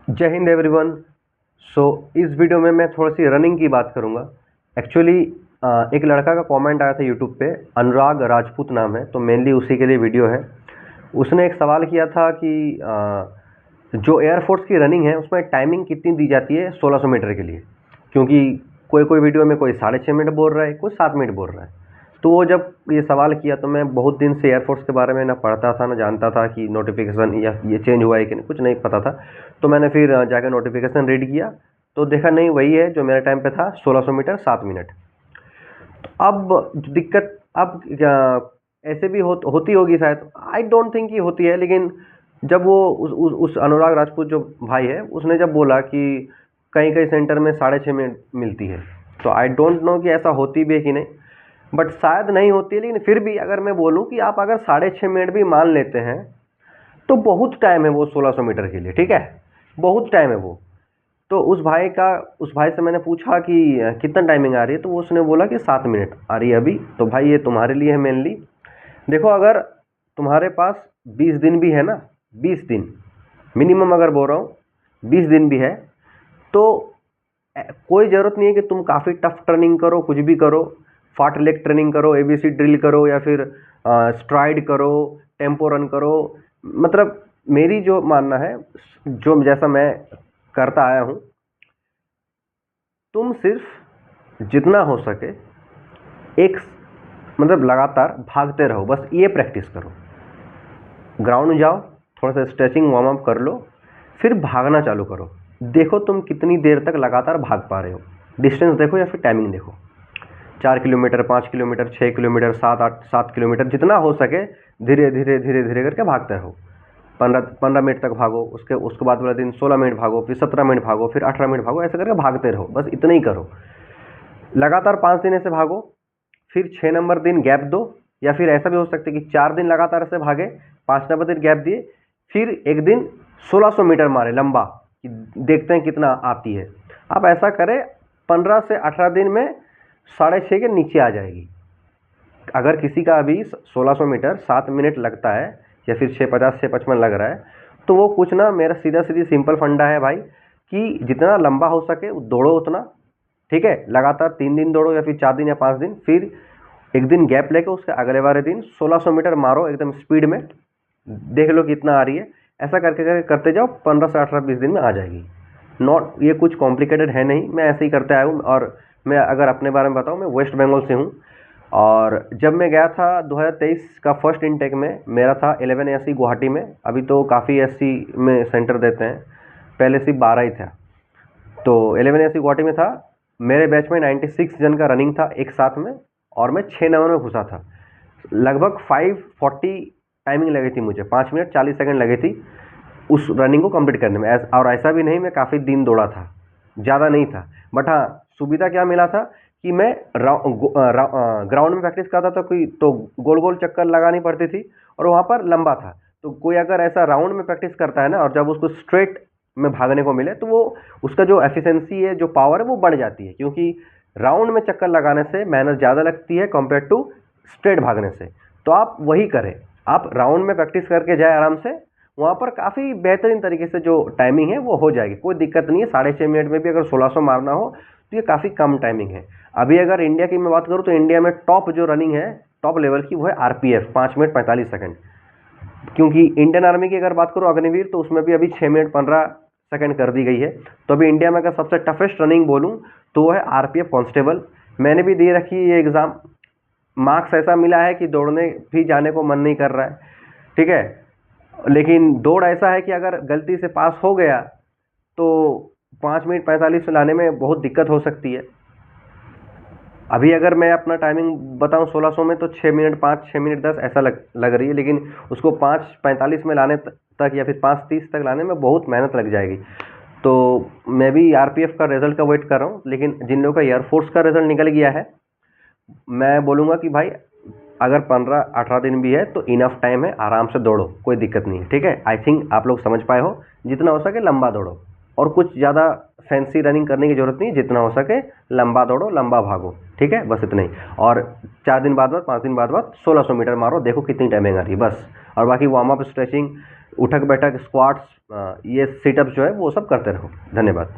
जय हिंद एवरीवन। सो इस वीडियो में मैं थोड़ी सी रनिंग की बात करूंगा। एक्चुअली एक लड़का का कमेंट आया था यूट्यूब पे, अनुराग राजपूत नाम है, तो मेनली उसी के लिए वीडियो है। उसने एक सवाल किया था कि जो एयरफोर्स की रनिंग है उसमें टाइमिंग कितनी दी जाती है 1600 मीटर के लिए, क्योंकि कोई कोई वीडियो में कोई 6.5 मिनट बोल रहा है, कोई 7 मिनट बोल रहा है। तो वो जब ये सवाल किया तो मैं बहुत दिन से एयरफोर्स के बारे में ना पढ़ता था ना जानता था कि नोटिफिकेशन या ये चेंज हुआ है कि नहीं, कुछ नहीं पता था। तो मैंने फिर जाकर नोटिफिकेशन रीड किया तो देखा नहीं, वही है जो मेरे टाइम पे था, 1600 मीटर 7 मिनट। अब दिक्कत अब ऐसे भी होती होगी शायद, आई डोंट थिंक कि होती है, लेकिन जब वो उस अनुराग राजपूत जो भाई है उसने जब बोला कि कहीं कहीं सेंटर में 6.5 मिनट मिलती है, तो आई डोंट नो कि ऐसा होती भी है कि नहीं, बट शायद नहीं होती है। लेकिन फिर भी अगर मैं बोलूँ कि आप अगर 6.5 मिनट भी मान लेते हैं तो बहुत टाइम है वो 1600 मीटर के लिए, ठीक है, बहुत टाइम है वो। तो उस भाई से मैंने पूछा कि कितना टाइमिंग आ रही है, तो उसने बोला कि 7 मिनट आ रही है अभी। तो भाई ये तुम्हारे लिए है मेनली। देखो, अगर तुम्हारे पास 20 दिन भी है ना, 20 दिन मिनिमम अगर बोल रहा हूँ, 20 दिन भी है, तो कोई ज़रूरत नहीं है कि तुम काफ़ी टफ ट्रेनिंग करो, कुछ भी करो, फाट लेग ट्रेनिंग करो, एबीसी ड्रिल करो, या फिर स्ट्राइड करो, टेम्पो रन करो। मतलब मेरी जो मानना है, जो जैसा मैं करता आया हूँ, तुम सिर्फ जितना हो सके एक मतलब लगातार भागते रहो, बस ये प्रैक्टिस करो। ग्राउंड में जाओ, थोड़ा सा स्ट्रेचिंग वार्म अप कर लो, फिर भागना चालू करो। देखो तुम कितनी देर तक लगातार भाग पा रहे हो। डिस्टेंस देखो या फिर टाइमिंग देखो, 4 किलोमीटर, 5 किलोमीटर, 6 किलोमीटर, 7 किलोमीटर, जितना हो सके धीरे धीरे धीरे धीरे करके भागते रहो। 15 15 मिनट तक भागो, उसके बाद वाले दिन 16 मिनट भागो, फिर 17 मिनट भागो, फिर 18 मिनट भागो, ऐसे करके भागते रहो, बस इतना ही करो। लगातार 5 दिन ऐसे भागो, फिर 6 नंबर दिन गैप दो, या फिर ऐसा भी हो सकता है कि 4 दिन लगातार से भागे, 5 नंबर दिन गैप दिए, फिर एक दिन 1600 मीटर मारे लंबा, कि देखते हैं कितना आती है। आप ऐसा करें, 15 से 18 दिन में 6.5 के नीचे आ जाएगी। अगर किसी का अभी 1600 मीटर 7 मिनट लगता है, या फिर 6:50 6:55 लग रहा है, तो वो कुछ ना, मेरा सीधा सीधी सिंपल फंडा है भाई, कि जितना लंबा हो सके दौड़ो उतना, ठीक है। लगातार 3 दिन दौड़ो, या फिर 4 दिन या 5 दिन, फिर एक दिन गैप लेके उसके अगले वाले दिन 1600 मीटर मारो एकदम स्पीड में, देख लो कितना आ रही है। ऐसा करके करके करते जाओ, 15 से 18 20 दिन में आ जाएगी। नॉट, ये कुछ कॉम्प्लिकेटेड है नहीं, मैं ऐसे ही करते आया हूँ। और मैं अगर अपने बारे में बताऊँ, मैं वेस्ट बंगाल से हूँ, और जब मैं गया था 2023 का फर्स्ट इनटेक में, मेरा था 11 एससी गुवाहाटी में। अभी तो काफ़ी एससी में सेंटर देते हैं, पहले सिर्फ 12 ही था। तो 11 एससी गुवाहाटी में था। मेरे बैच में 96 जन का रनिंग था एक साथ में, और मैं 6 नंबर में घुसा था। लगभग 5:40 टाइमिंग लगी थी मुझे, 5 मिनट 40 सेकंड लगी थी उस रनिंग को कंप्लीट करने में। और ऐसा भी नहीं मैं काफ़ी दिन दौड़ा था, ज़्यादा नहीं था। बट हाँ, सुविधा क्या मिला था कि मैं ग्राउंड में प्रैक्टिस करता था, कोई तो गोल गोल चक्कर लगानी पड़ती थी, और वहाँ पर लंबा था। तो कोई अगर ऐसा राउंड में प्रैक्टिस करता है ना, और जब उसको स्ट्रेट में भागने को मिले, तो वो उसका जो एफिशिएंसी है, जो पावर है, वो बढ़ जाती है, क्योंकि राउंड में चक्कर लगाने से मेहनत ज़्यादा लगती है कंपेयर टू स्ट्रेट भागने से। तो आप वही करें, आप राउंड में प्रैक्टिस करके जाए आराम से, वहाँ पर काफ़ी बेहतरीन तरीके से जो टाइमिंग है वो हो जाएगी, कोई दिक्कत नहीं है। 6.5 मिनट में भी अगर 1600 मारना हो तो ये काफ़ी कम टाइमिंग है। अभी अगर इंडिया की मैं बात करूँ, तो इंडिया में टॉप जो रनिंग है, टॉप लेवल की, वो है आरपीएफ, 5 मिनट 45 सेकंड। क्योंकि इंडियन आर्मी की अगर बात करूँ, अग्निवीर, तो उसमें भी अभी 6 मिनट 15 सेकंड कर दी गई है। तो अभी इंडिया में अगर सबसे टफेस्ट रनिंग बोलूँ तो वो है आरपीएफ कांस्टेबल। मैंने भी दे रखी है ये एग्ज़ाम। मार्क्स ऐसा मिला है कि दौड़ने भी जाने को मन नहीं कर रहा है, ठीक है। लेकिन दौड़ ऐसा है कि अगर गलती से पास हो गया तो 5 मिनट 45 लाने में बहुत दिक्कत हो सकती है। अभी अगर मैं अपना टाइमिंग बताऊं 1600 में, तो 6 मिनट 5 6 मिनट 10 ऐसा लग रही है, लेकिन उसको 5:45 में लाने तक, या फिर 5:30 तक लाने में बहुत मेहनत लग जाएगी। तो मैं भी आरपीएफ का रिजल्ट का वेट कर रहा हूँ, लेकिन जिन लोगों का एयरफोर्स का रिजल्ट निकल गया है, मैं बोलूँगा कि भाई अगर 15 18 दिन भी है तो इनफ टाइम है, आराम से दौड़ो, कोई दिक्कत नहीं है, ठीक है। आई थिंक आप लोग समझ पाए हो। जितना हो सके लंबा दौड़ो, और कुछ ज़्यादा फैंसी रनिंग करने की ज़रूरत नहीं है, जितना हो सके लंबा दौड़ो, लंबा भागो, ठीक है, बस इतना ही। और 4 दिन बाद 5 दिन बाद 1600 मीटर मारो, देखो कितनी टाइमिंग आ रही है, बस। और बाकी वार्म अप, स्ट्रेचिंग, उठक बैठक, स्क्वाट्स, ये सिटअप्स जो है वो सब करते रहो। धन्यवाद।